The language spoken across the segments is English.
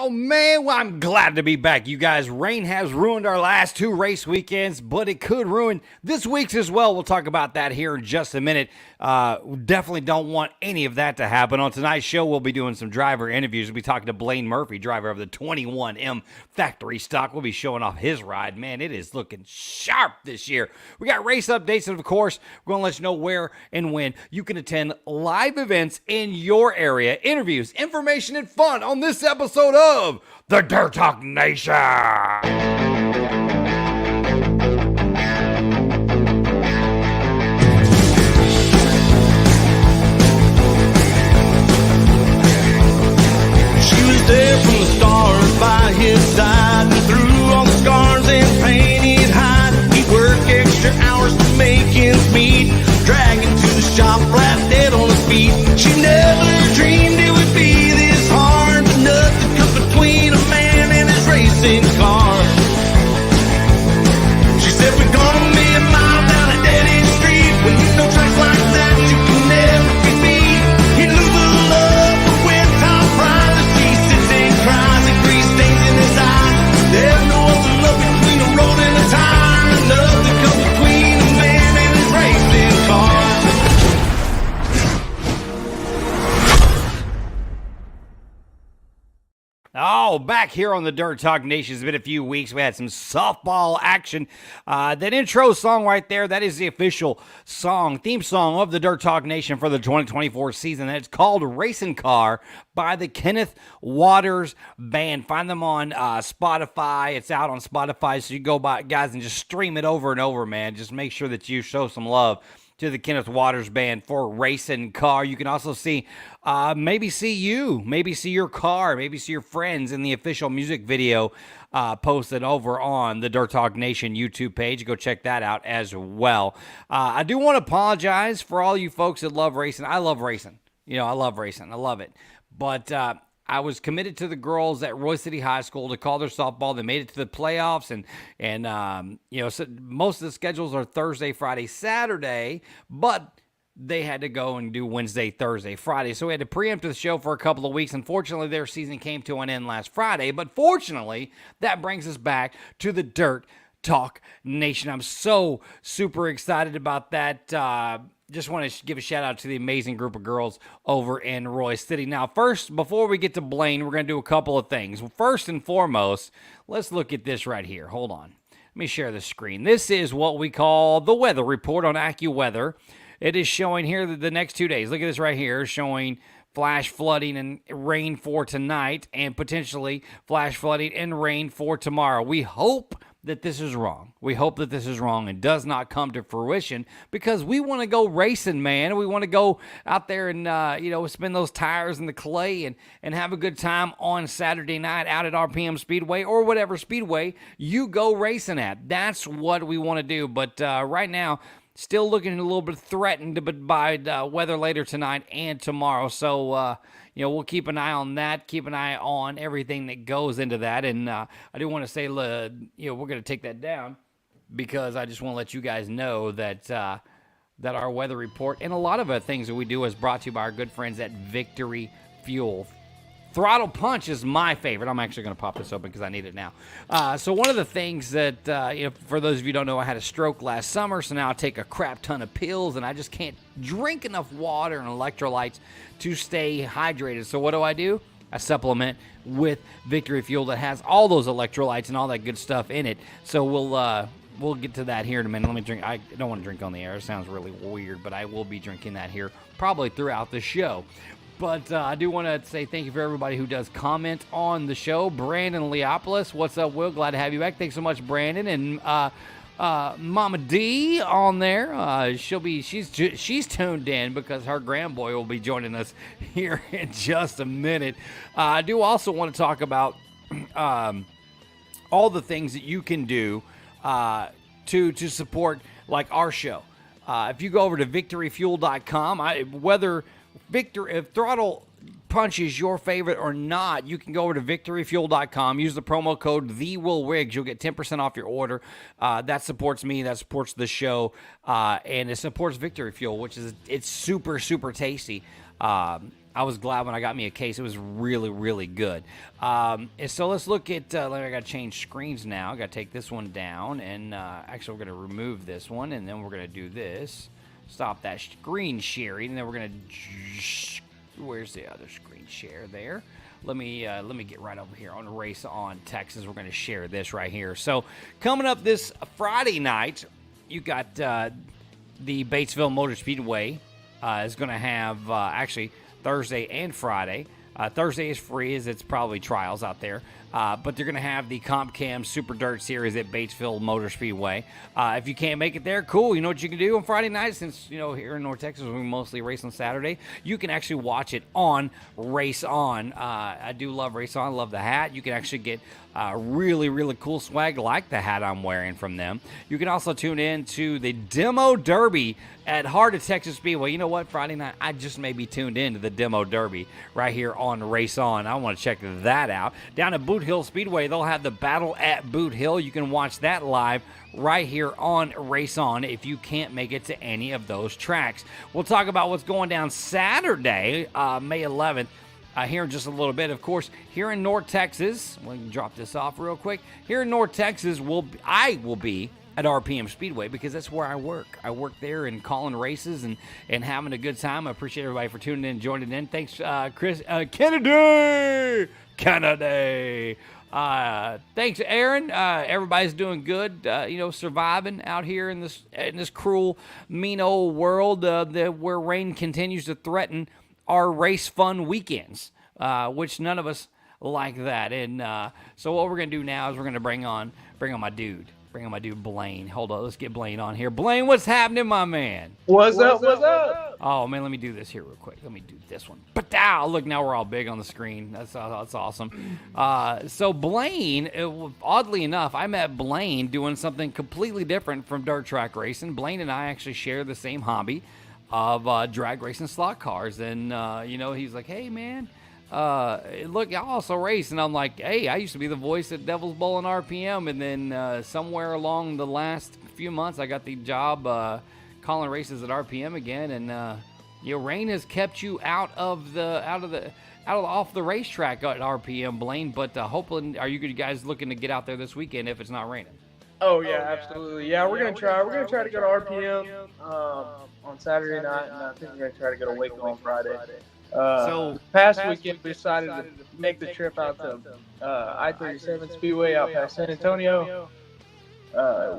Oh, man, well, I'm glad to be back, you guys. Rain has ruined our last two race weekends, but it could ruin this week's as well. We'll talk about that here in just a minute. Definitely don't want any of that to happen. On tonight's show, we'll be doing some driver interviews. We'll be talking to Blaine Murphy, driver of the 21M factory stock. We'll be showing off his ride. Man, it is looking sharp this year. We got race updates, and of course, we're going to let you know where and when you can attend live events in your area, interviews, information, and fun on this episode of the Dirt Talk Nation. There from the start by his side, and through all the scars and pain he'd hide. He'd work extra hours to make ends meet, dragging to the shop flat dead on his feet. She never dreamed it would be this hard, but nothing comes between a man and his racing car. She said we're gonna be a mile down a dead-end street. When you know tracks like that, you can never be beat. You lose the love for when top prize. Cries and grease stains in his eyes. There's no other love between a road and a tire. Nothing comes between a man and his racing car. Oh, back here on the Dirt Talk Nation. It's been a few weeks. We had some softball action. That intro song right there, that is the official theme song of the Dirt Talk Nation for the 2024 season. And it's called Racing Car by the Kenneth Waters Band. Find them on Spotify. It's out on Spotify, so you go by, guys, and just stream it over and over, man. Just make sure that you show some love to the Kenneth Waters Band for Racing Car. You can also see, maybe see your car, maybe see your friends in the official music video posted over on the Dirt Talk Nation YouTube page. Go check that out as well. I do want to apologize for all you folks that love racing. I love racing. I love racing. I love it. But I was committed to the girls at Roy City High School to call their softball. They made it to the playoffs, and so most of the schedules are Thursday, Friday, Saturday, but they had to go and do Wednesday, Thursday, Friday. So we had to preempt the show for a couple of weeks. Unfortunately, their season came to an end last Friday, but fortunately, that brings us back to the Dirt Talk Nation. I'm so super excited about that. Just want to give a shout out to the amazing group of girls over in Roy City. Now, first, before we get to Blaine, we're going to do a couple of things. First and foremost, let's look at this right here. Hold on. Let me share the screen. This is what we call the weather report on AccuWeather. It is showing here that the next 2 days. Look at this right here, showing flash flooding and rain for tonight and potentially flash flooding and rain for tomorrow. We hope that this is wrong. We hope that this is wrong and does not come to fruition, because we want to go racing, man. We want to go out there and, spin those tires in the clay and have a good time on Saturday night out at RPM Speedway or whatever speedway you go racing at. That's what we want to do. But right now, still looking a little bit threatened by weather later tonight and tomorrow. So, we'll keep an eye on that, keep an eye on everything that goes into that. And I do want to say, we're going to take that down because I just want to let you guys know that that our weather report and a lot of the things that we do is brought to you by our good friends at Victory Fuel. Throttle Punch is my favorite. I'm actually going to pop this open because I need it now. So one of the things that, for those of you who don't know, I had a stroke last summer, so now I take a crap ton of pills, and I just can't drink enough water and electrolytes to stay hydrated. So what do? I supplement with Victory Fuel that has all those electrolytes and all that good stuff in it. So we'll get to that here in a minute. Let me drink. I don't want to drink on the air. It sounds really weird, but I will be drinking that here probably throughout the show. But I do want to say thank you for everybody who does comment on the show. Brandon Leopolis, what's up, Will? Glad to have you back. Thanks so much, Brandon. And Mama D on there. She's tuned in because her grandboy will be joining us here in just a minute. I do also want to talk about all the things that you can do to support like our show. If you go over to victoryfuel.com, if Throttle Punch is your favorite or not, you can go over to victoryfuel.com, use the promo code TheWillRiggs. You'll get 10% off your order. That supports me, that supports the show, and it supports Victory Fuel, which is it's super, super tasty. I was glad when I got me a case. It was really, really good. And so let's look at, I got to change screens now. I got to take this one down, and actually we're going to remove this one, and then we're going to do this. Stop that screen sharing, and then we're going to, where's the other screen share there? Let me get right over here on Race On Texas. We're going to share this right here. So coming up this Friday night, you got the Batesville Motor Speedway is going to have actually Thursday and Friday. Thursday is free, as it's probably trials out there. But they're going to have the Comp Cam Super Dirt Series at Batesville Motor Speedway. If you can't make it there, cool. You know what you can do on Friday night? Since, here in North Texas, we mostly race on Saturday. You can actually watch it on Race On. I do love Race On. I love the hat. You can actually get really, really cool swag like the hat I'm wearing from them. You can also tune in to the Demo Derby at Heart of Texas Speedway. You know what? Friday night, I just may be tuned in to the Demo Derby right here on Race On. I want to check that out. Down at Boot Hill Speedway, they'll have the Battle at Boot Hill. You can watch that live right here on Race On if you can't make it to any of those tracks. We'll talk about what's going down Saturday, May 11th. Here in just a little bit. Of course, here in North Texas, we can drop this off real quick. Here in North Texas, I will be at RPM Speedway because that's where I work. I work there and calling races and having a good time. I appreciate everybody for tuning in and joining in. Thanks, Chris Kennedy. Thanks, Aaron. Everybody's doing good. Surviving out here in this cruel, mean old world where rain continues to threaten our race fun weekends, which none of us like that. And so what we're gonna do now is we're gonna bring on my dude Blaine. Hold on, let's get Blaine on here. Blaine, what's happening, my man? What's up? Oh man, let me do this here real quick. Let me do this one. But look, now we're all big on the screen. That's awesome. So Blaine, oddly enough, I met Blaine doing something completely different from dirt track racing. Blaine and I actually share the same hobby of drag racing slot cars, and he's like, hey man, look, I also race. And I'm like, hey, I used to be the voice at Devil's Bowl and RPM, and then somewhere along the last few months I got the job calling races at RPM again, and rain has kept you off the racetrack at RPM, Blaine, but hopefully, are you guys looking to get out there this weekend if it's not raining? Oh yeah, absolutely. Yeah, we're gonna try to go to RPM on Saturday night, and I think we're gonna try to go to Waco on Friday. So past weekend we decided to make the trip out to I-37 Speedway out past San Antonio,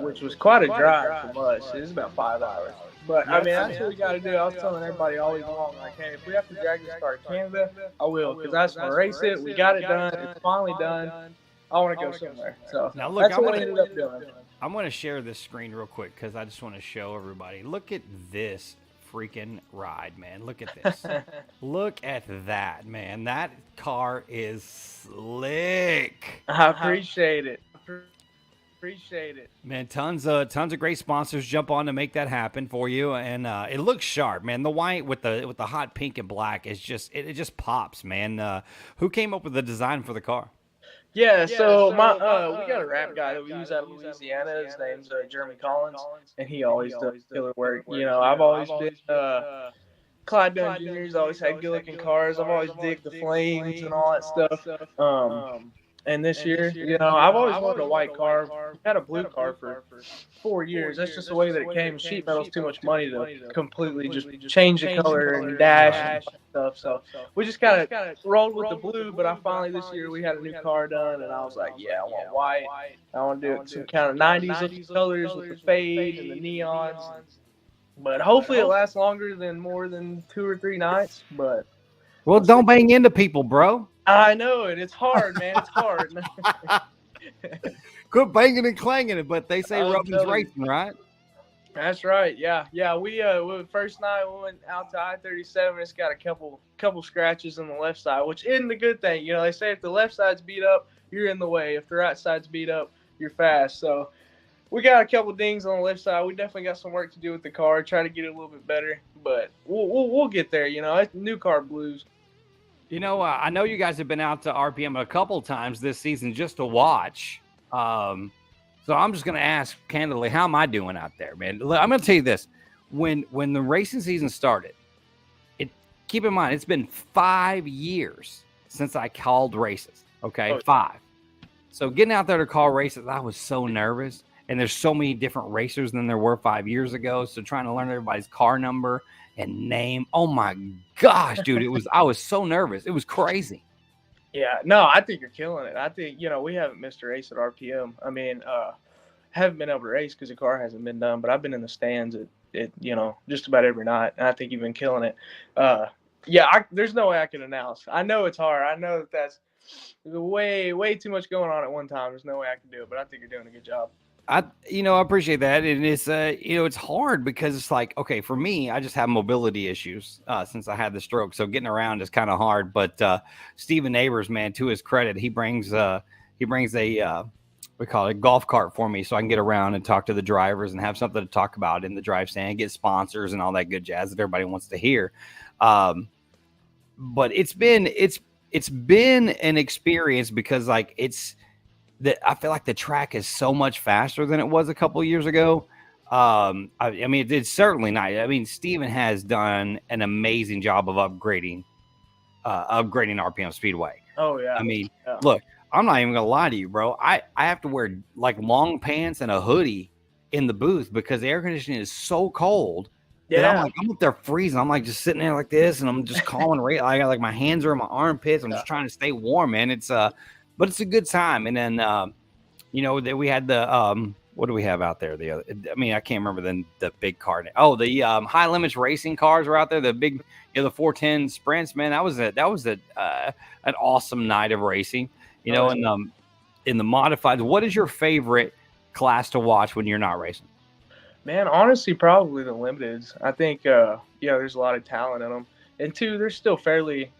which was quite a drive from us. It was about 5 hours. But I mean, that's what we got to do. I was telling everybody all week long, like, hey, if we have to drag this car to Canada, I will, because I just want to race it. We got it done. It's finally done. I want to go somewhere. So now look, that's what we ended up doing. I'm going to share this screen real quick because I just want to show everybody. Look at this freaking ride, man. Look at this. Look at that, man. That car is slick. I appreciate it. Man, tons of great sponsors jump on to make that happen for you, and it looks sharp, man. The white with the hot pink and black is just it just pops, man. Who came up with the design for the car? Yeah, so we got a rap guy that we use out of Louisiana. His name's Jeremy Collins, and he always does killer work. I've always been Clyde Dunn Jr.'s always had good looking cars. I've always digged the flames and all that stuff. And this year, I've always wanted a white car. I've had a blue car for 4 years. That's just the way that it came. Sheet metal's too much money to completely just change the color and dash and stuff. So we just kind of rolled with the blue. But finally this year we had a new car done, and I was like, yeah, I want white. I want to do it some kind of 90s looking colors with the fade and the neons. But hopefully it lasts longer than more than 2 or 3 nights. But well, don't bang into people, bro. I know it. It's hard, man. It's hard. Quit banging and clanging it, but they say rubbing's racing, right? That's right. Yeah. We first night we went out to I-37. It's got a couple scratches on the left side, which isn't a good thing. They say if the left side's beat up, you're in the way. If the right side's beat up, you're fast. So we got a couple dings on the left side. We definitely got some work to do with the car. Try to get it a little bit better, but we'll get there. It's new car blues. I know you guys have been out to RPM a couple times this season just to watch. So I'm just going to ask candidly, how am I doing out there, man? I'm going to tell you this. When the racing season started, keep in mind, it's been 5 years since I called races. Okay, Oh. 5. So getting out there to call races, I was so nervous. And there's so many different racers than there were 5 years ago. So trying to learn everybody's car number and name. Oh my gosh, dude. I was so nervous. It was crazy. Yeah, no, I think you're killing it. I think, we haven't missed a race at RPM. I mean, haven't been able to race because the car hasn't been done, but I've been in the stands at just about every night, and I think you've been killing it. There's no way I can announce. I know it's hard. I know that's way too much going on at one time. There's no way I can do it, but I think you're doing a good job. I appreciate that. And it's, it's hard because it's like, okay, for me, I just have mobility issues since I had the stroke. So getting around is kind of hard, but Steven Neighbors, man, to his credit, he brings a, we call it a golf cart for me. So I can get around and talk to the drivers and have something to talk about in the drive stand, get sponsors and all that good jazz that everybody wants to hear. But it's been an experience because like I feel like the track is so much faster than it was a couple of years ago. I mean, it's certainly not. I mean, Steven has done an amazing job of upgrading RPM Speedway. Oh yeah. I mean, look, I'm not even gonna lie to you, bro. I have to wear like long pants and a hoodie in the booth because the air conditioning is so cold. Yeah. I'm up there freezing. I'm like just sitting there like this, and I'm just calling rate. I got like my hands are in my armpits. I'm just trying to stay warm, man. But it's a good time. And then, that we had the, what do we have out there? I can't remember the big car. Oh, the high limits racing cars were out there. The big, the 410 sprints, man. That was an awesome night of racing, in the modifieds. What is your favorite class to watch when you're not racing? Man, honestly, probably the limiteds. I think, there's a lot of talent in them. And two, they're still fairly,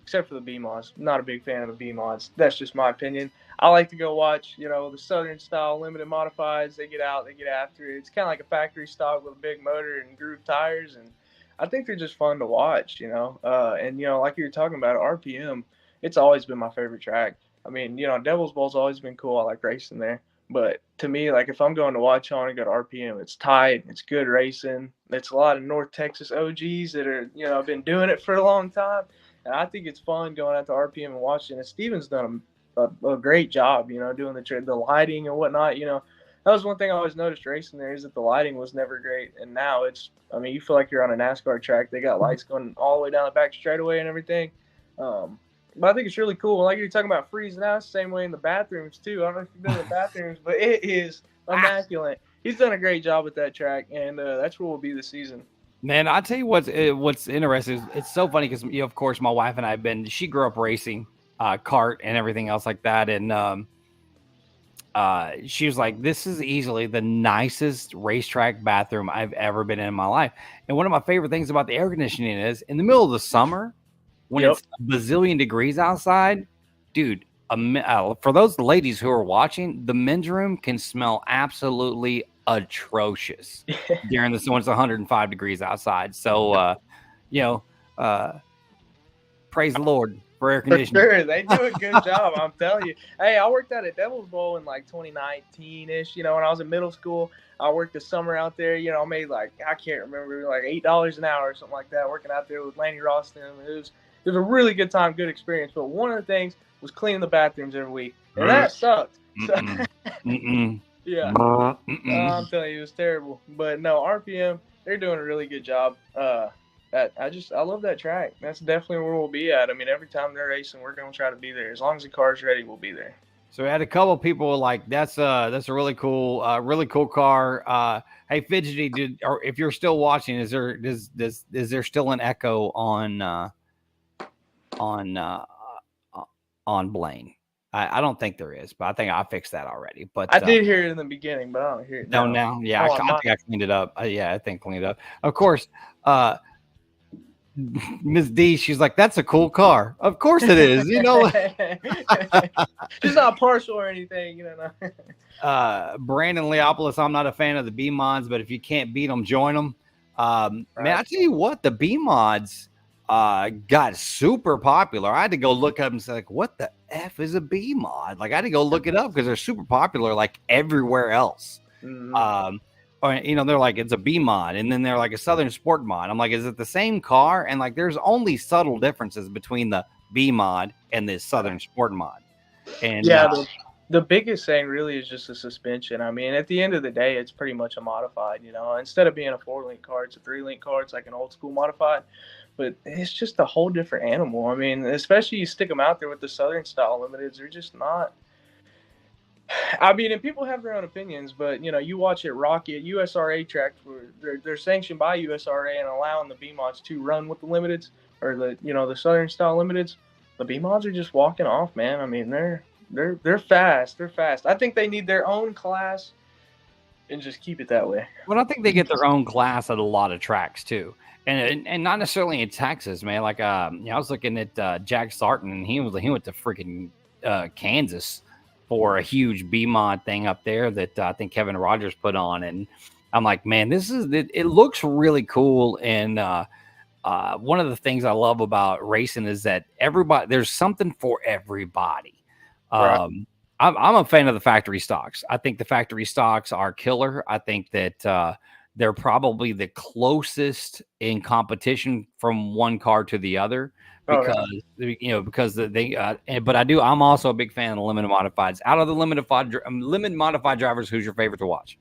except for the B-mods. Not a big fan of the B-mods. That's just my opinion. I like to go watch, the Southern style limited modifieds. They get out, they get after it. It's kind of like a factory stock with a big motor and groove tires. And I think they're just fun to watch, and, like you were talking about, RPM, it's always been my favorite track. I mean, Devil's Bowl's always been cool. I like racing there. But to me, like if I'm going to watch on and go to RPM, it's tight, it's good racing. It's a lot of North Texas OGs that are, been doing it for a long time. And I think it's fun going out to RPM and watching. And Steven's done a great job, doing the lighting and whatnot. That was one thing I always noticed racing there is that the lighting was never great. And now you feel like you're on a NASCAR track. They got lights going all the way down the back straightaway and everything. But I think it's really cool. Like you're talking about freezing out, same way in the bathrooms too. I don't know if you've been in the bathrooms, but it is immaculate. He's done a great job with that track, and that's where we'll be this season. Man, I'll tell you what's interesting. It's so funny because, of course, my wife and she grew up racing kart and everything else like that. And she was like, this is easily the nicest racetrack bathroom I've ever been in my life. And one of my favorite things about the air conditioning is in the middle of the summer when it's a bazillion degrees outside, dude, for those ladies who are watching, the men's room can smell absolutely atrocious during this when it's 105 degrees outside. So praise the Lord for air conditioning. For sure, they do a good job. I'm telling you. Hey, I worked out at Devil's Bowl in like 2019-ish. When I was in middle school, I worked the summer out there. I made like I can't remember like $8 an hour or something like that. Working out there with Laney Roston. It was a really good time, good experience. But one of the things was cleaning the bathrooms every week, and that sucked. So, yeah, I'm telling you, it was terrible. But no, RPM, they're doing a really good job. I love that track. That's definitely where we'll be at. I mean, every time they're racing, we're going to try to be there. As long as the car's ready, we'll be there. So we had a couple of people like, that's a really cool car. Hey, Fidgety, or if you're still watching, is there still an echo on Blaine? I don't think there is, but I think I fixed that already. But I did hear it in the beginning, but I don't hear it now. No, now, yeah, I think I cleaned it up. I think cleaned it up. Of course, Ms. D, she's like, that's a cool car. Of course it is. She's not partial or anything. Brandon Leopolis, I'm not a fan of the B mods, but if you can't beat them, join them. Man, I tell you what, the B mods got super popular. I had to go look up and say, like, what the F is a B mod? Like, I had to go look it up because they're super popular, like everywhere else. or, they're like, it's a B mod, and then they're like a Southern Sport mod. I'm like, is it the same car? And like, there's only subtle differences between the B mod and the Southern Sport mod. And Yeah, the biggest thing really is just the suspension. I mean, at the end of the day, it's pretty much a modified. Instead of being a 4-link car, it's a 3-link car. It's like an old school modified, but it's just a whole different animal. I mean, especially you stick them out there with the Southern style limiteds, they're just not. I mean, and people have their own opinions, but you watch it Rocket USRA tracks where they're sanctioned by USRA and allowing the B mods to run with the limiteds or the Southern style limiteds. The B mods are just walking off, man. I mean, they're fast. They're fast. I think they need their own class and just keep it that way. Well, I think they get their own class at a lot of tracks too, and not necessarily in Texas, man. Like, I was looking at Jack Sarton, and he went to freaking Kansas for a huge B mod thing up there that I think Kevin Rogers put on, and I'm like, man, it looks really cool. And one of the things I love about racing is that there's something for everybody. Right. I'm a fan of the factory stocks. I think the factory stocks are killer. I think that they're probably the closest in competition from one car to the other because but I'm also a big fan of the limited modifieds. Out of the limited modified drivers, who's your favorite to watch?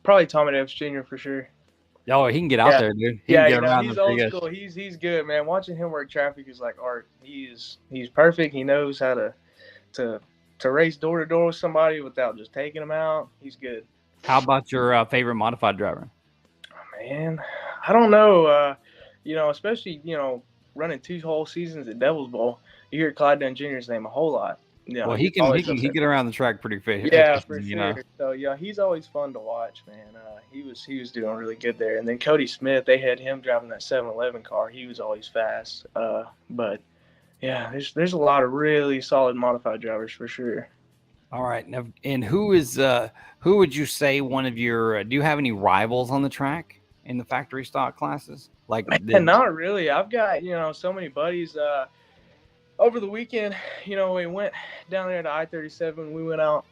Probably Tommy Davis Jr. for sure. Oh, he can get out there, dude. He Yeah, can get around he's old school. He's good, man. Watching him work traffic is like art. He's perfect. He knows how to race door to door with somebody without just taking them out. He's good. How about your favorite modified driver? Oh, man, I don't know. Especially running 2 whole seasons at Devil's Bowl, you hear Clyde Dunn Jr.'s name a whole lot. Well, he can get around the track pretty fast. Yeah, for sure. So yeah, he's always fun to watch, man. He was doing really good there. And then Cody Smith, they had him driving that 7-Eleven car. He was always fast. But yeah, there's a lot of really solid modified drivers for sure. All right, now, and who would you say one of your? Do you have any rivals on the track in the factory stock classes? Like, not really. I've got so many buddies. Over the weekend, we went down there to I-37. We went out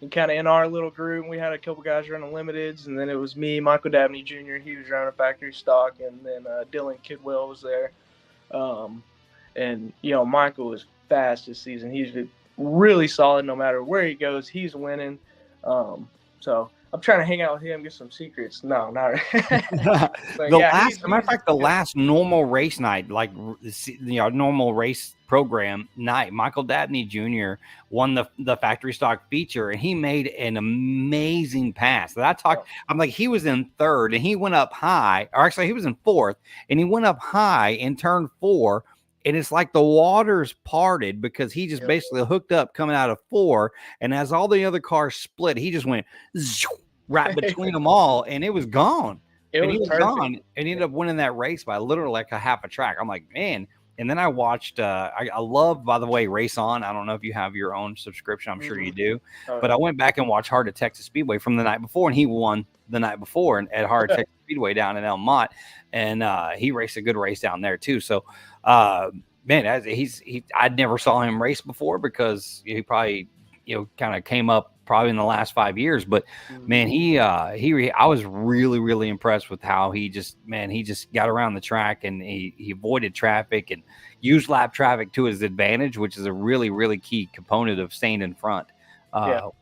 and kind of in our little group. We had a couple guys running limiteds, and then it was me, Michael Dabney Jr. He was running a factory stock, and then Dylan Kidwell was there. And Michael was fast this season. He's really solid no matter where he goes. He's winning. So I'm trying to hang out with him, get some secrets. No, not really. The last normal race night, like normal race program night, Michael Dabney Jr. won the factory stock feature, and he made an amazing pass. I'm like, he was in third, and he went up high, or actually he was in fourth, and he went up high in turn 4. And it's like the waters parted because he just basically hooked up coming out of 4. And as all the other cars split, he just went right between them all, and it was gone. He was gone, and he ended up winning that race by literally like a half a track. I'm like, man. And then I watched, I love, by the way, Racin. I don't know if you have your own subscription. I'm sure you do. But I went back and watched Heart of Texas Speedway from the night before, and he won the night before at Heart of Texas Speedway down in El Mott. And he raced a good race down there, too. So, man, I never saw him race before because he probably, kind of came up probably in the last 5 years. But man, I was really, really impressed with how he just got around the track, and he avoided traffic and used lap traffic to his advantage, which is a really, really key component of staying in front on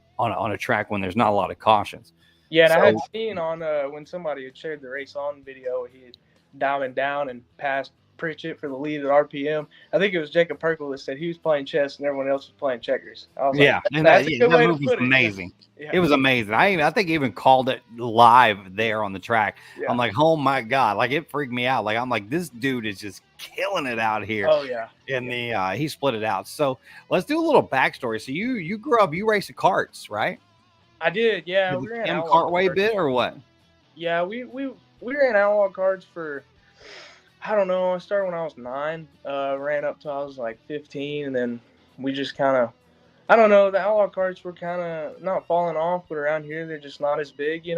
a track when there's not a lot of cautions. Yeah, and I had seen on when somebody had shared the race on video, he had diving down and passed Pritchett for the lead at RPM. I think it was Jacob Perkle that said he was playing chess and everyone else was playing checkers. I was that move was amazing. It was amazing. I think he even called it live there on the track. Yeah. I'm like, oh my God, like it freaked me out. Like I'm like, this dude is just killing it out here. Oh yeah. And he split it out. So let's do a little backstory. So you grew up, you raced karts, right? I did, yeah. We ran Cartway bit or what? Yeah, we ran analog carts for, I don't know. I started when I was 9, ran up till I was like 15, and then we just kind of, I don't know, the analog carts were kind of not falling off, but around here they're just not as big,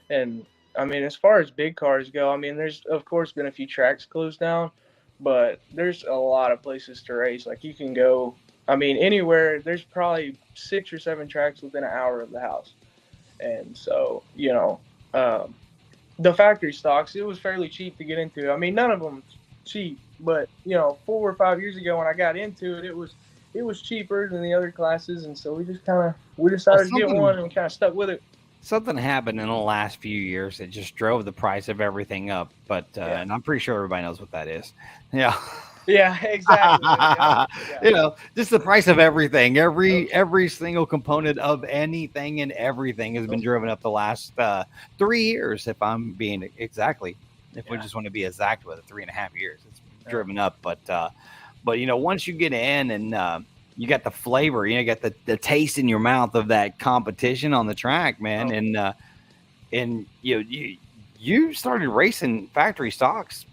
And I mean, as far as big cars go, I mean, there's of course been a few tracks closed down, but there's a lot of places to race. Like you can go, I mean, anywhere. There's probably 6 or 7 tracks within an hour of the house. And so, the factory stocks, it was fairly cheap to get into. I mean, none of them cheap, but 4 or 5 years ago when I got into it, it was cheaper than the other classes, and so we decided to get one and kind of stuck with it. Something happened in the last few years that just drove the price of everything up, but and I'm pretty sure everybody knows what that is. Yeah. Yeah, exactly. Yeah. Just the price of everything, every single component of anything and everything has been driven up the last 3 years. If I'm being if we just want to be exact with it, 3.5 years, it's driven up. But once you get in and you got the flavor, you got the taste in your mouth of that competition on the track, man. And you started racing factory stocks.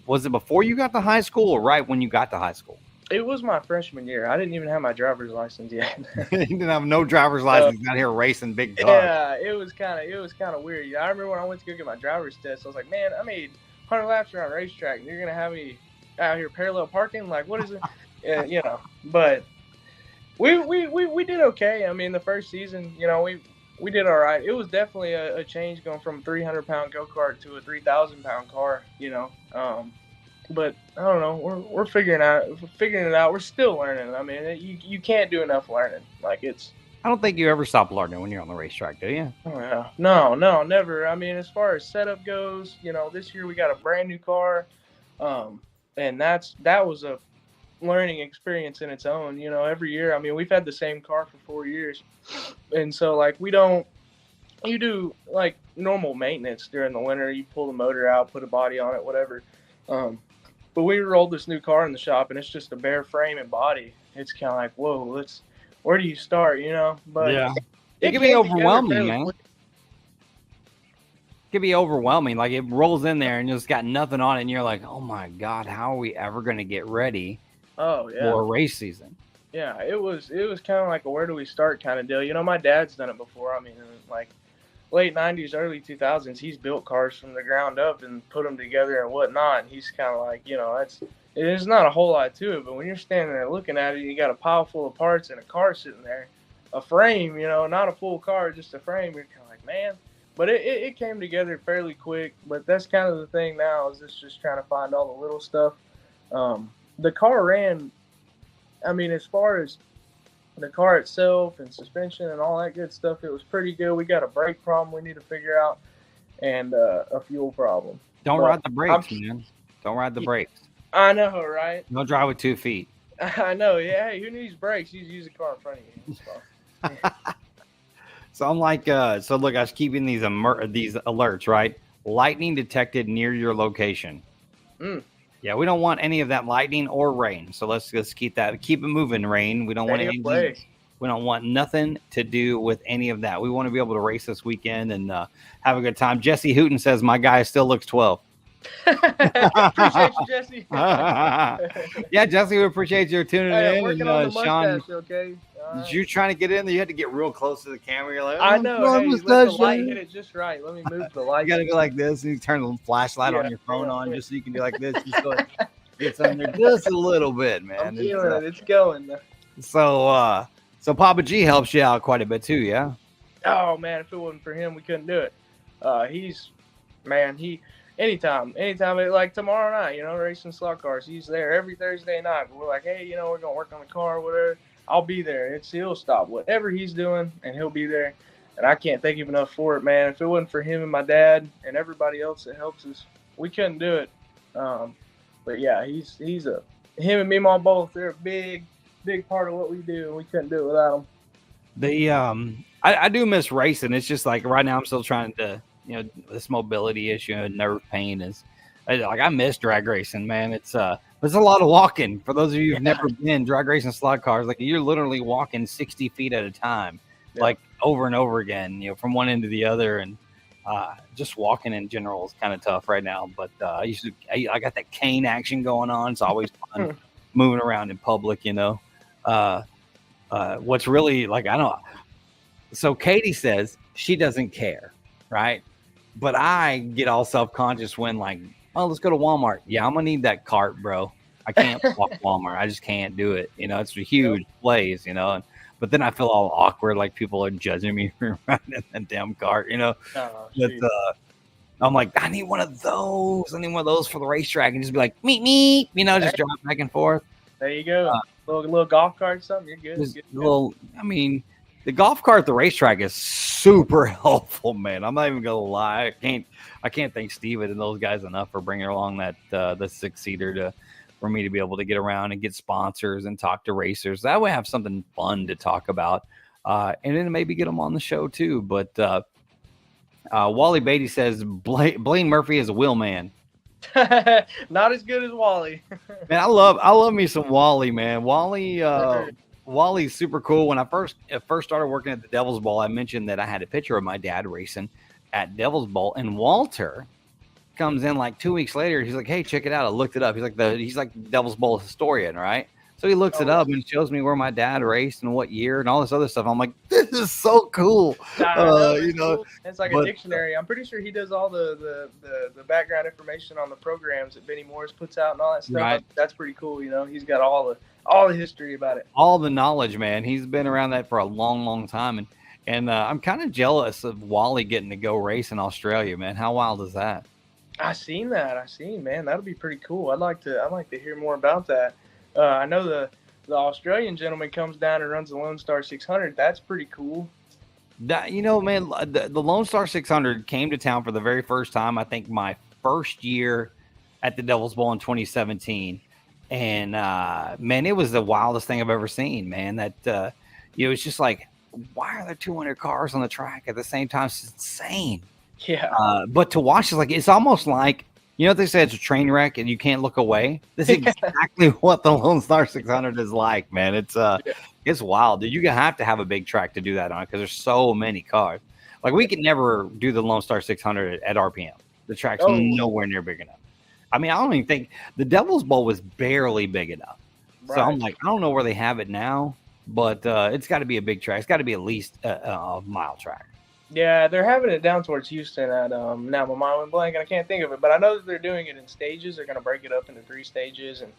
Was it before you got to high school or right when you got to high school? It was my freshman year. I didn't even have my driver's license yet. You didn't have no driver's license out here racing big cars. Yeah, it was kind of weird. I remember when I went to go get my driver's test, I was like, man, I made 100 laps around a racetrack, and you're gonna have me out here parallel parking? Like, what is it? But we did okay. I mean, the first season, we did all right. It was definitely a change going from a 300-pound go-kart to a 3,000-pound car, but I don't know. We're figuring it out. We're still learning. I mean, you can't do enough learning. Like I don't think you ever stop learning when you're on the racetrack, do you? Oh, yeah. No, never. I mean, as far as setup goes, this year we got a brand new car, and that was a learning experience in its own. Every year. I mean, we've had the same car for 4 years, and so you do like normal maintenance during the winter. You pull the motor out, put a body on it, whatever. But we rolled this new car in the shop, and it's just a bare frame and body. It's kind of like, whoa, where do you start, But yeah, it can be overwhelming, man. It can be overwhelming. Like it rolls in there and just got nothing on it, and you're like, oh my God, how are we ever going to get ready for a race season? Yeah, it was kind of like a where do we start kind of deal. My dad's done it before. I mean, like late 90s, early 2000s, he's built cars from the ground up and put them together and whatnot. And he's kind of like, there's not a whole lot to it, but when you're standing there looking at it, you got a pile full of parts and a car sitting there, a frame, not a full car, just a frame. You're kind of like, man. But it came together fairly quick. But that's kind of the thing now is just trying to find all the little stuff. The car ran, I mean, as far as the car itself and suspension and all that good stuff, it was pretty good. We got a brake problem we need to figure out and a fuel problem. Don't ride the brakes, man. Don't ride the brakes. I know, right? Don't drive with 2 feet. I know. Yeah. Hey, who needs brakes? You use a car in front of you. So. So I'm like, so look, I was keeping these alerts, right? Lightning detected near your location. Yeah, we don't want any of that lightning or rain. So let's just keep it moving, rain. We don't want anything. We don't want nothing to do with any of that. We want to be able to race this weekend and have a good time. Jesse Hooten says my guy still looks 12. Appreciate you, Jesse. Yeah, Jesse, we appreciate you tuning in. I'm working on the mustache, Sean, okay? You trying to get in there? You had to get real close to the camera. You're like, I know. Hey, let the light hit it just right. Let me move the light. You got to go like this. And you turn the flashlight on your phone on just so you can do like this. Just so it gets under just a little bit, man. I'm feeling it. It's going. So Papa G helps you out quite a bit too, yeah? Oh, man. If it wasn't for him, we couldn't do it. Anytime, like tomorrow night, racing slot cars, he's there every Thursday night. We're like, hey, we're going to work on the car, whatever. I'll be there. He'll stop whatever he's doing, and he'll be there. And I can't thank him enough for it, man. If it wasn't for him and my dad and everybody else that helps us, we couldn't do it. But yeah, him and me, mom both. They're a big part of what we do, and we couldn't do it without them. I do miss racing. It's just like right now I'm still trying to, this mobility issue and nerve pain is like I miss drag racing, man. It's a lot of walking. For those of you who've never been drag racing slot cars, like you're literally walking 60 feet at a time, like over and over again, from one end to the other. And just walking in general is kind of tough right now. But I got that cane action going on. It's always fun moving around in public, what's really like, so Katie says she doesn't care, right? But I get all self-conscious when like, oh, let's go to Walmart. Yeah, I'm gonna need that cart, bro. I can't walk Walmart. I just can't do it. It's a huge place, and but then I feel all awkward, like people are judging me for riding in that damn cart, you know. Oh, But shoot. I'm like, I need one of those. I need one of those for the racetrack, and just be like, meet me, you know, just Hey, drive back and forth. there you go. Little golf cart or something. You're good. Just Good a to go. little. I mean, the golf cart at the racetrack is super helpful, man. I'm not even gonna lie. I can't thank Steven and those guys enough for bringing along that the 6-seater to for me to be able to get around and get sponsors and talk to racers. That way, I have something fun to talk about, and then maybe get them on the show too. But Wally Beatty says Blaine Murphy is a wheel man. Not as good as Wally. Man, I love me some Wally, man. Wally's super cool. When I first started working at the Devil's Bowl, I mentioned that I had a picture of my dad racing at Devil's Bowl, and Walter comes in like 2 weeks later. He's like, "Hey, check it out." I looked it up. He's like the Devil's Bowl historian, right? So he looks it up and shows me where my dad raced and what year and all this other stuff. I'm like, this is so cool. You know, cool. It's like a dictionary. I'm pretty sure he does all the background information on the programs that Benny Morris puts out and all that stuff. Right. That's pretty cool. You know, he's got all the history about it. All the knowledge, man. He's been around that for a long, long time, and I'm kind of jealous of Wally getting to go race in Australia, man. How wild is that? I seen, man. That'll be pretty cool. I'd like to hear more about that. I know the Australian gentleman comes down and runs the Lone Star 600. That's pretty cool. That, you know, man, the Lone Star 600 came to town for the very first time. I think my first year at the Devil's Bowl in 2017, and man, it was the wildest thing I've ever seen. Man, that it's just like, why are there 200 cars on the track at the same time? It's insane. Yeah. But to watch is like, it's almost like, you know what they say, it's a train wreck and you can't look away. This is exactly what the Lone Star 600 is like, man. It's wild. Dude, you have to have a big track to do that on because there's so many cars. Like, we could never do the Lone Star 600 at RPM. The track's nowhere near big enough. I mean, I don't even think the Devil's Bowl was barely big enough. Right. So I'm like, I don't know where they have it now, but it's got to be a big track. It's got to be at least a mile track. Yeah, they're having it down towards Houston at now my mind went blank and I can't think of it, but I know that they're doing it in stages. They're going to break it up into 3 stages, and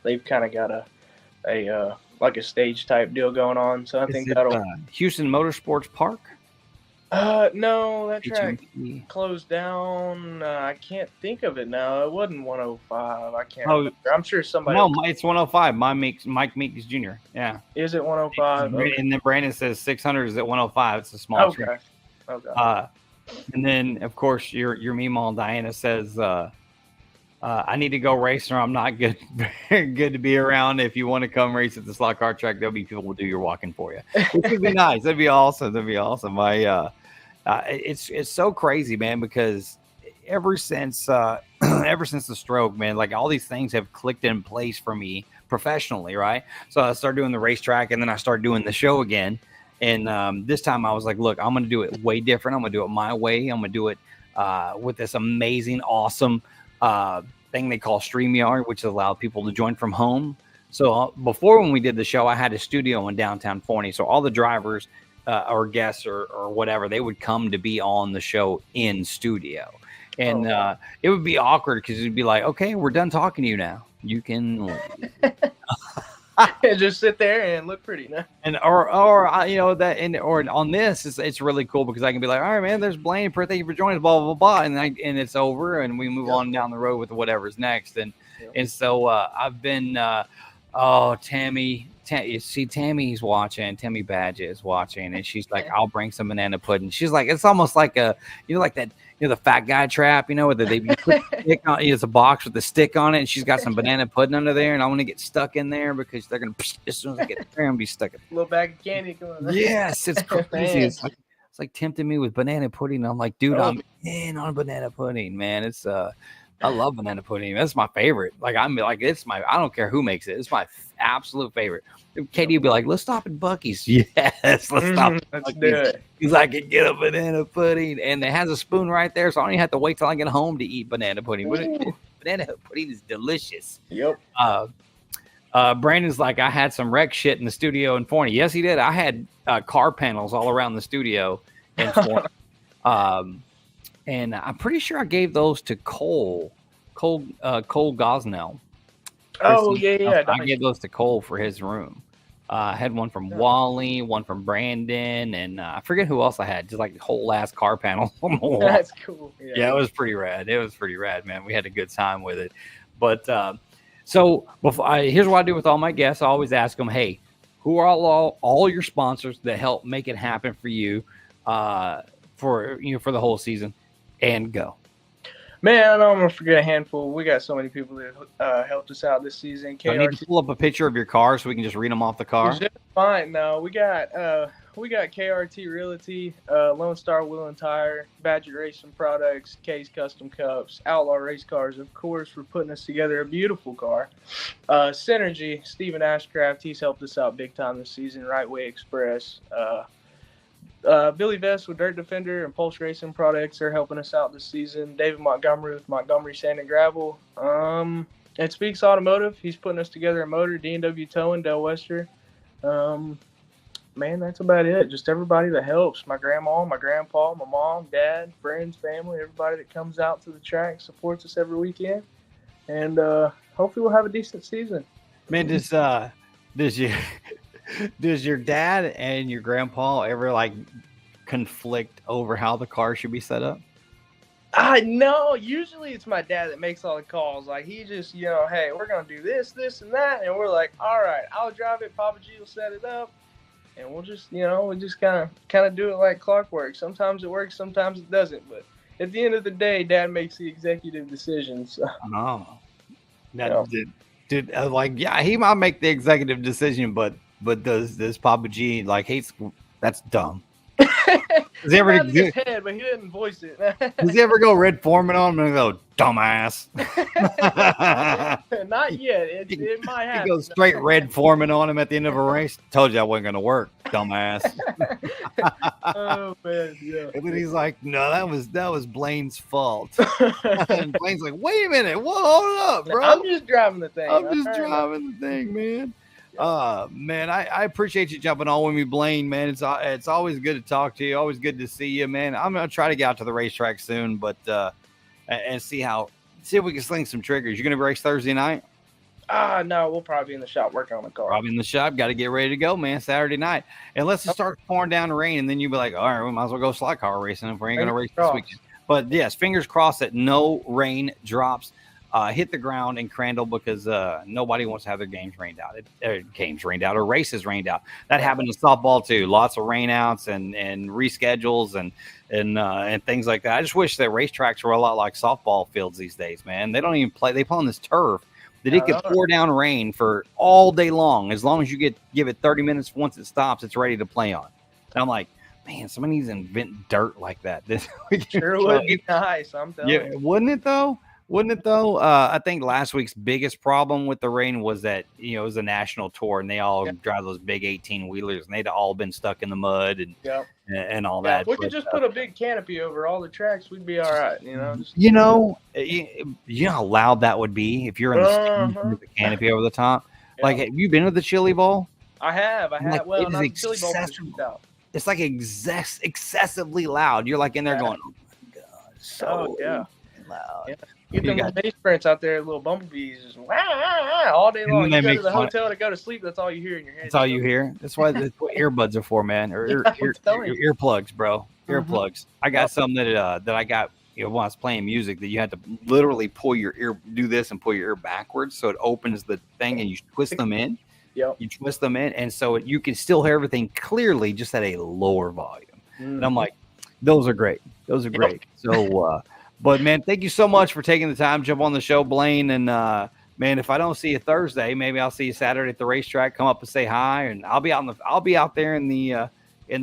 they've kind of got a like a stage type deal going on. So I think that'll Houston Motorsports Park. No, that track closed down. I can't think of it now. It wasn't 105. I can't. Remember. I'm sure somebody. No, it's 105. Mike Meeks Jr. Yeah. Is it 105? And then Brandon says 600 is at 105. It's a small track. Okay. And then of course your Meemaw Diana says, I need to go race or I'm not good. Very good to be around. If you want to come race at the slot car track, there'll be people who will do your walking for you. Which would be nice. That'd be awesome. It's so crazy, man, because ever since the stroke, man, like all these things have clicked in place for me professionally, right? So I started doing the racetrack and then I started doing the show again. And this time I was like, look, I'm going to do it way different. I'm going to do it my way. I'm going to do it with this amazing, awesome thing they call StreamYard, which allowed people to join from home. So before, when we did the show, I had a studio in downtown Forney. So all the drivers or guests or whatever, they would come to be on the show in studio. And it would be awkward because it'd be like, okay, we're done talking to you now. You can leave. Just sit there and look pretty, no? And or on this it's really cool because I can be like, all right, man, there's Blaine, thank you for joining us, blah blah blah, and it's over and we move on down the road with whatever's next. And so I've been Tammy's watching. Tammy Badge is watching, and she's like, I'll bring some banana pudding. She's like, it's almost like like that. The fat guy trap, where they put the stick on. It's a box with the stick on it, and she's got some banana pudding under there, and I want to get stuck in there because they're gonna as soon as I get there, I'm gonna be stuck. A little bag of candy coming. Yes, it's crazy. It's like tempting me with banana pudding. I'm like, dude, I'm in on banana pudding, man. It's I love banana pudding. That's my favorite. Like I don't care who makes it. It's my absolute favorite. Katie would be like, let's stop at Buc-ee's. Yes, let's stop at Let's Buc-ee's. do it. He's like, I can get a banana pudding. And it has a spoon right there, so I don't even have to wait till I get home to eat banana pudding. Banana pudding is delicious. Yep. Brandon's like, I had some wreck shit in the studio in Forney. Yes, he did. I had car panels all around the studio in Forney. And I'm pretty sure I gave those to Cole Gosnell. Oh, yeah. I gave those to Cole for his room. I had one from Wally, one from Brandon, and I forget who else I had. Just like whole ass car panel on the wall. That's cool. Yeah, it was pretty rad. It was pretty rad, man. We had a good time with it. But so here's what I do with all my guests. I always ask them, hey, who are all your sponsors that help make it happen for you for the whole season? And go. Man, I know I'm gonna forget a handful. We got so many people that helped us out this season. I need to pull up a picture of your car so we can just read them off the car. Fine. No, we got KRT Realty, Lone Star Wheel and Tire, Badger Racing Products, K's Custom Cups, Outlaw Race Cars, of course, for putting us together a beautiful car. Synergy, Stephen Ashcraft, he's helped us out big time this season. Right Way Express. Billy Vest with Dirt Defender and Pulse Racing Products are helping us out this season. David Montgomery with Montgomery Sand and Gravel. At Speaks Automotive, he's putting us together a motor. D&W Towing, Del Wester. Man, that's about it. Just everybody that helps. My grandma, my grandpa, my mom, dad, friends, family, everybody that comes out to the track, supports us every weekend. And hopefully we'll have a decent season. Man, does your dad and your grandpa ever like conflict over how the car should be set up? No, usually it's my dad that makes all the calls. Like he just, hey, we're gonna do this, this, and that, and we're like, all right, I'll drive it. Papa G will set it up, and we'll just, we just kind of do it like clockwork. Sometimes it works, sometimes it doesn't. But at the end of the day, Dad makes the executive decisions. Oh, he might make the executive decision, but does Papa G like hates? That's dumb. Does he ever in his head, but he didn't voice it. Does he ever go Red Foreman on him and go dumbass? Not yet. It might happen. He goes straight Red Foreman on him at the end of a race. Told you I wasn't going to work, dumbass. Oh man, yeah. And then he's like, "No, that was Blaine's fault." And Blaine's like, "Wait a minute, hold up, bro. I'm just driving the thing. The thing, man." Man, I appreciate you jumping on with me, Blaine, man. It's always good to talk to you. Always good to see you, man. I'm going to try to get out to the racetrack soon, but, and see if we can sling some triggers. You're going to race Thursday night? No, we'll probably be in the shop working on the car. Probably in the shop. Got to get ready to go, man. Saturday night. Unless it starts pouring down the rain, and then you'll be like, all right, we might as well go slot car racing if we ain't going to race this weekend. But yes, fingers crossed that no rain drops. Hit the ground in Crandall because nobody wants to have their games rained out. Or races rained out. That happened in softball too. Lots of rainouts and reschedules and things like that. I just wish that racetracks were a lot like softball fields these days, man. They don't even play. They play on this turf that it could pour down rain for all day long. As long as you give it 30 minutes, once it stops, it's ready to play on. And I'm like, man, somebody needs to invent dirt like that. Sure would be nice. I'm telling you. Wouldn't it though? I think last week's biggest problem with the rain was that, it was a national tour and they all drive those big 18-wheelers and they'd all been stuck in the mud and all that. If we could just put a big canopy over all the tracks, we'd be all right, You know how loud that would be if you're in the stands with the canopy over the top? Yeah. Like, have you been to the Chili Bowl? I have. Like, well, not the Chili Bowl. It's like excessively loud. You're like in there going, oh my God, so loud. Yeah. Get them bass prints out there, little bumblebees, just all day long. You go to the hotel to go to sleep. That's all you hear in your head. That's all you hear. That's what earbuds are for, man. Or earplugs, bro. Earplugs. I got some that I got. When I was playing music, that you had to literally pull your ear, do this, and pull your ear backwards, so it opens the thing, and you twist them in. Yep. You twist them in, and so you can still hear everything clearly, just at a lower volume. And I'm like, those are great. Those are great. So. But, man, thank you so much for taking the time to jump on the show, Blaine. And, man, if I don't see you Thursday, maybe I'll see you Saturday at the racetrack. Come up and say hi, and I'll be out there in the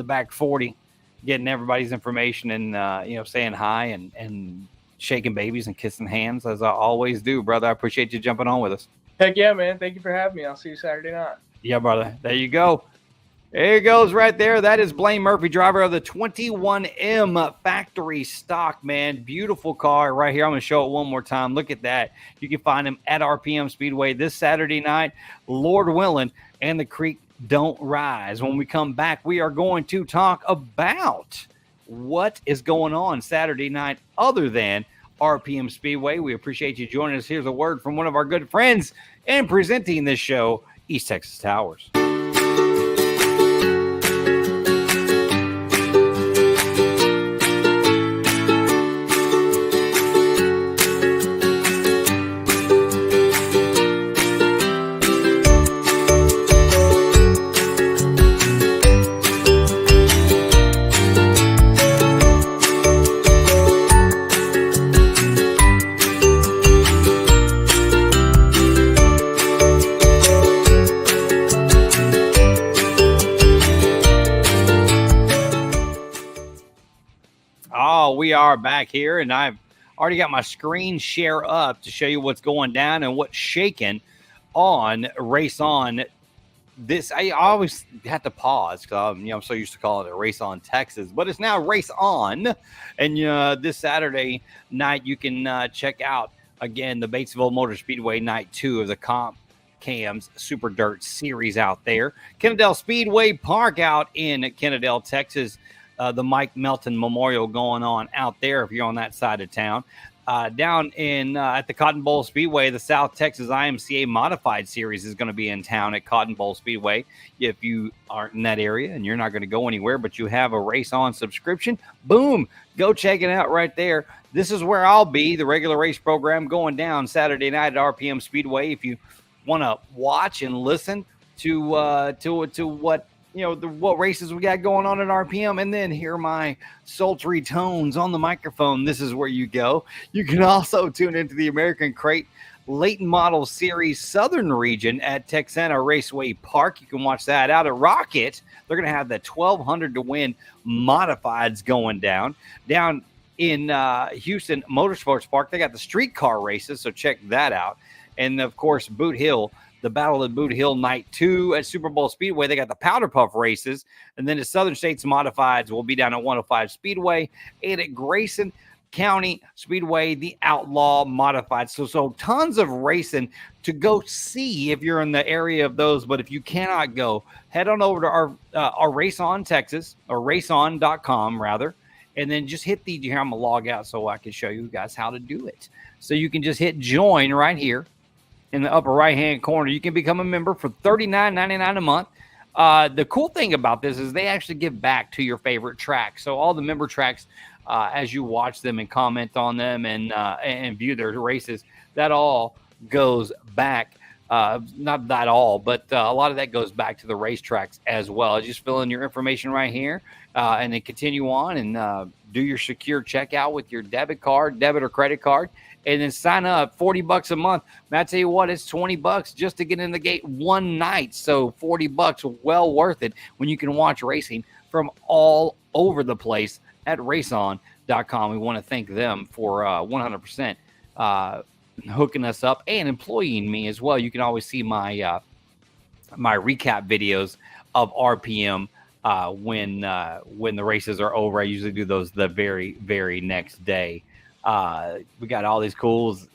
back 40 getting everybody's information and, saying hi and shaking babies and kissing hands, as I always do, brother. I appreciate you jumping on with us. Heck yeah, man. Thank you for having me. I'll see you Saturday night. Yeah, brother. There you go. There he goes right there. That is Blaine Murphy, driver of the 21M factory stock, man. Beautiful car right here. I'm going to show it one more time. Look at that. You can find him at RPM Speedway this Saturday night, Lord willing, and the creek don't rise. When we come back, we are going to talk about what is going on Saturday night other than RPM Speedway. We appreciate you joining us. Here's a word from one of our good friends and presenting this show, East Texas Towers. are back here, and I've already got my screen share up to show you what's going down and what's shaking on Race On. This I always have to pause because I'm so used to calling it Race On Texas, but it's now Race On. And this Saturday night you can check out again the Batesville Motor Speedway Night 2 of the Comp Cam's Super Dirt Series out there. Kennedale Speedway Park out in Kennedale, Texas. The Mike Melton Memorial going on out there if you're on that side of town. Down in at the Cotton Bowl Speedway, the South Texas IMCA Modified Series is going to be in town at Cotton Bowl Speedway. If you aren't in that area and you're not going to go anywhere, but you have a Race On subscription, boom, go check it out right there. This is where I'll be, the regular race program going down Saturday night at RPM Speedway. If you want to watch and listen to what what races we got going on at RPM, and then hear my sultry tones on the microphone, this is where you go. You can also tune into the American Crate Late Model Series Southern Region at Texana Raceway Park. You can watch that out at Rocket. They're going to have the 1,200 to win modifieds going down in Houston Motorsports Park. They got the streetcar races, so check that out. And of course, Boot Hill, the Battle of Boot Hill Night 2 at Super Bowl Speedway. They got the Powder Puff races. And then the Southern States Modifieds will be down at 105 Speedway and at Grayson County Speedway, the Outlaw Modified. So tons of racing to go see if you're in the area of those. But if you cannot go, head on over to our Race On Texas, or raceon.com rather. And then just hit here, I'm going to log out so I can show you guys how to do it. So you can just hit join right here in the upper right-hand corner. You can become a member for $39.99 a month. The cool thing about this is they actually give back to your favorite tracks. So all the member tracks, as you watch them and comment on them and view their races, that all goes back. Not that all, but a lot of that goes back to the racetracks as well. Just fill in your information right here and then continue on and do your secure checkout with your debit or credit card. And then sign up, $40 a month. Man, I tell you what, it's $20 just to get in the gate one night. So $40, well worth it when you can watch racing from all over the place at raceon.com. We want to thank them for 100% hooking us up and employing me as well. You can always see my my recap videos of RPM when the races are over. I usually do those the very, very next day. We got all these cools.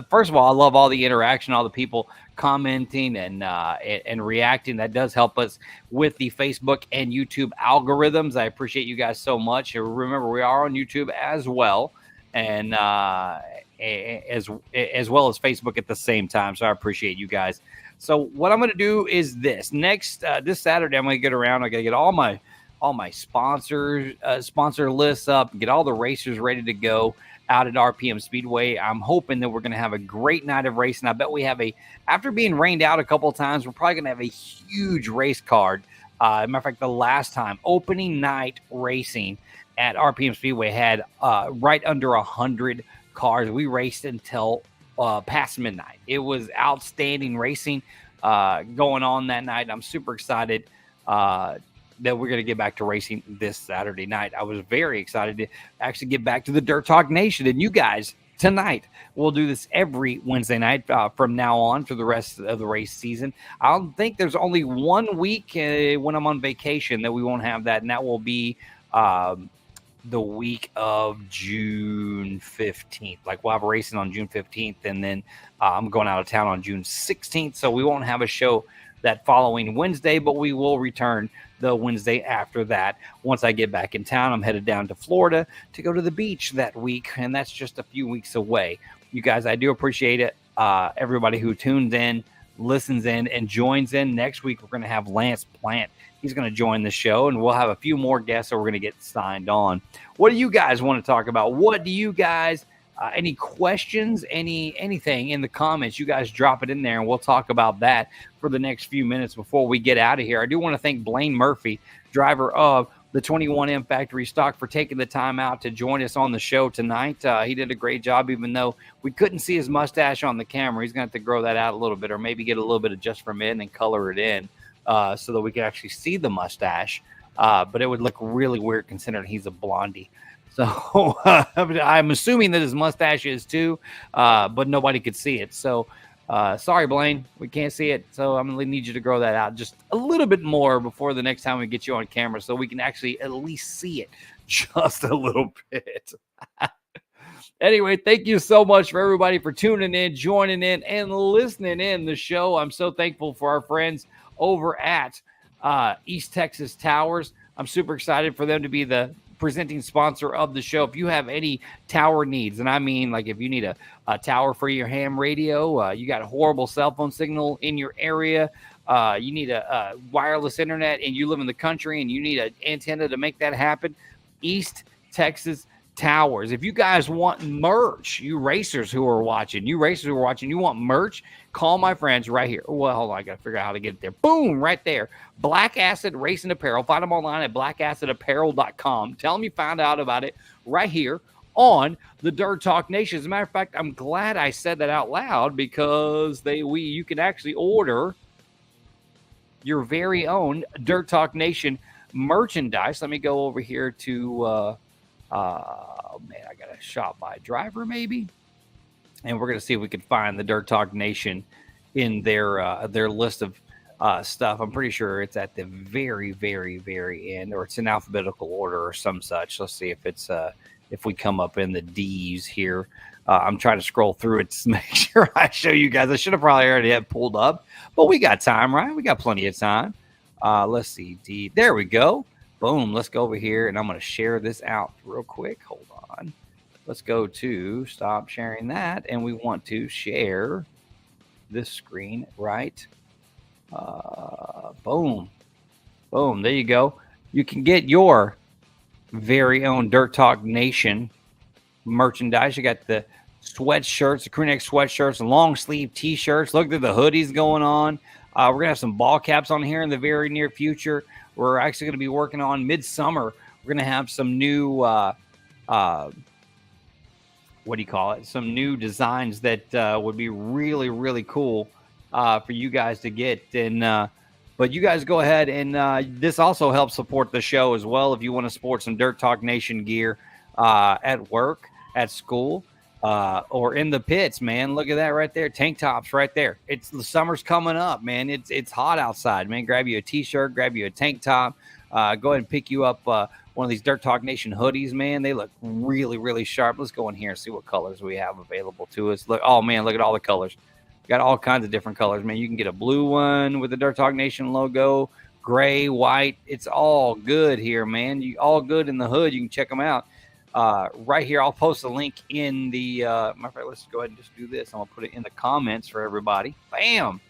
First of all, I love all the interaction, all the people commenting and reacting. That does help us with the Facebook and YouTube algorithms. I appreciate you guys so much. And remember, we are on YouTube as well, and as well as Facebook at the same time. So I appreciate you guys. So what I'm going to do is this Saturday, I'm going to get around. I got to get all my sponsor lists up, get all the racers ready to go out at RPM Speedway. I'm hoping that we're going to have a great night of racing. I bet we have after being rained out a couple of times, we're probably going to have a huge race card. Matter of fact, the last time opening night racing at RPM Speedway had right under 100 cars. We raced until past midnight. It was outstanding racing going on that night. I'm super excited that we're going to get back to racing this Saturday night. I was very excited to actually get back to the Dirt Talk Nation and you guys tonight. We'll do this every Wednesday night from now on for the rest of the race season. I don't think there's only 1 week when I'm on vacation that we won't have that, and that will be the week of June 15th. Like, we'll have a racing on June 15th, and then I'm going out of town on June 16th, so we won't have a show that following Wednesday, but we will return the Wednesday after that. Once I get back in town, I'm headed down to Florida to go to the beach that week, and that's just a few weeks away. You guys, I do appreciate it. Everybody who tunes in, listens in, and joins in. Next week, we're going to have Lance Plant. He's going to join the show, and we'll have a few more guests that we're going to get signed on. What do you guys want to talk about? What do you guys any questions, anything in the comments? You guys drop it in there, and we'll talk about that for the next few minutes before we get out of here. I do want to thank Blaine Murphy, driver of the 21M Factory Stock, for taking the time out to join us on the show tonight. He did a great job, even though we couldn't see his mustache on the camera. He's going to have to grow that out a little bit, or maybe get a little bit of just from in and color it in so that we can actually see the mustache. But it would look really weird considering he's a blondie. So I'm assuming that his mustache is too, but nobody could see it. So sorry, Blaine, we can't see it. So I'm going to need you to grow that out just a little bit more before the next time we get you on camera so we can actually at least see it just a little bit. Anyway, thank you so much for everybody for tuning in, joining in, and listening in the show. I'm so thankful for our friends over at East Texas Towers. I'm super excited for them to be the presenting sponsor of the show. If you have any tower needs, and I mean like if you need a tower for your ham radio, you got a horrible cell phone signal in your area, you need a wireless internet and you live in the country and you need an antenna to make that happen, East Texas Towers. If you guys want merch, you racers who are watching, you want merch, call my friends right here. Well, hold on, I got to figure out how to get it there. Boom, right there. Black Acid Racing Apparel. Find them online at blackacidapparel.com. Tell them you found out about it right here on the Dirt Talk Nation. As a matter of fact, I'm glad I said that out loud because you can actually order your very own Dirt Talk Nation merchandise. Let me go over here to man, I got to shop by driver maybe, and we're gonna see if we can find the Dirt Talk Nation in their list of stuff. I'm pretty sure it's at the very, very, very end, or it's in alphabetical order or some such. Let's see if it's if we come up in the D's here. I'm trying to scroll through it to make sure I show you guys. I should have probably already had pulled up, but we got time, right? We got plenty of time. Let's see, D. There we go. Boom. Let's go over here, and I'm going to share this out real quick. Hold on. Let's go to stop sharing that, and we want to share this screen, right? Boom. Boom. There you go. You can get your very own Dirt Talk Nation merchandise. You got the sweatshirts, the crew neck sweatshirts, the long sleeve t-shirts. Look at the hoodies going on. We're going to have some ball caps on here in the very near future. We're actually going to be working on midsummer. We're going to have some new, what do you call it? Some new designs that would be really, really cool for you guys to get. And but you guys go ahead and this also helps support the show as well. If you want to support some Dirt Talk Nation gear at work, at school, or in the pits, man. Look at that right there. Tank tops right there. It's the summer's coming up, man. It's hot outside, man. Grab you a t-shirt, grab you a tank top. Go ahead and pick you up one of these Dirt Talk Nation hoodies, man. They look really, really sharp. Let's go in here and see what colors we have available to us. Look, oh man, look at all the colors. Got all kinds of different colors, man. You can get a blue one with the Dirt Talk Nation logo, gray, white. It's all good here, man. All good in the hood. You can check them out. Right here, I'll post a link in the matter of fact, let's go ahead and just do this. I'm gonna put it in the comments for everybody. Bam,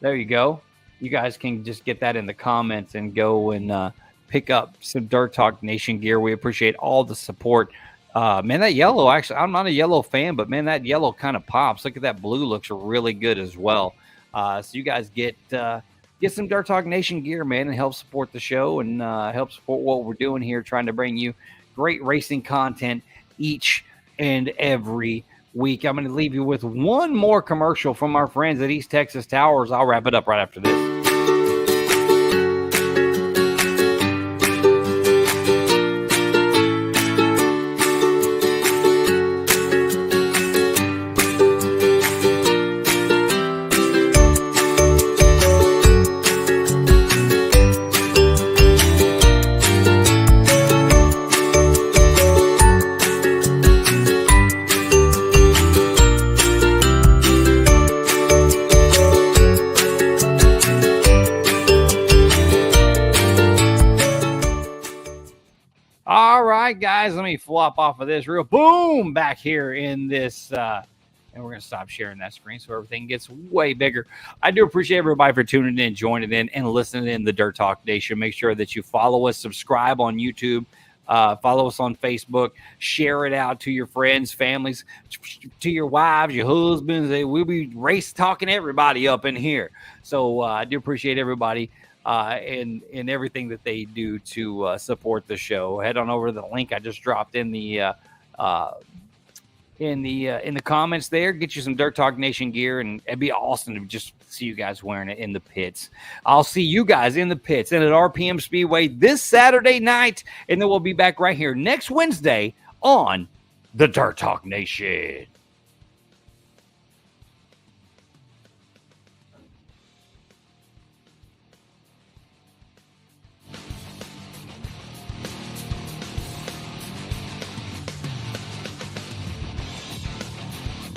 there you go. You guys can just get that in the comments and go and pick up some Dirt Talk Nation gear. We appreciate all the support. Man, that yellow, actually, I'm not a yellow fan, but man, that yellow kind of pops. Look at that blue, looks really good as well. So you guys get some Dirt Talk Nation gear, man, and help support the show and help support what we're doing here, trying to bring you great racing content each and every week. I'm going to leave you with one more commercial from our friends at East Texas Towers. I'll wrap it up right after this. Guys, let me flop off of this real boom back here in this and we're going to stop sharing that screen so everything gets way bigger. I do appreciate everybody for tuning in, joining in, and listening in the Dirt Talk Nation. Make sure that you follow us, subscribe on YouTube, follow us on Facebook, share it out to your friends, families, to your wives, your husbands. We'll be race talking everybody up in here. So I do appreciate everybody and everything that they do to support the show. Head on over to the link I just dropped in the in the comments there. Get you some Dirt Talk Nation gear, and it'd be awesome to just see you guys wearing it in the pits. I'll see you guys in the pits and at RPM Speedway this Saturday night, and then we'll be back right here next Wednesday on the Dirt Talk Nation.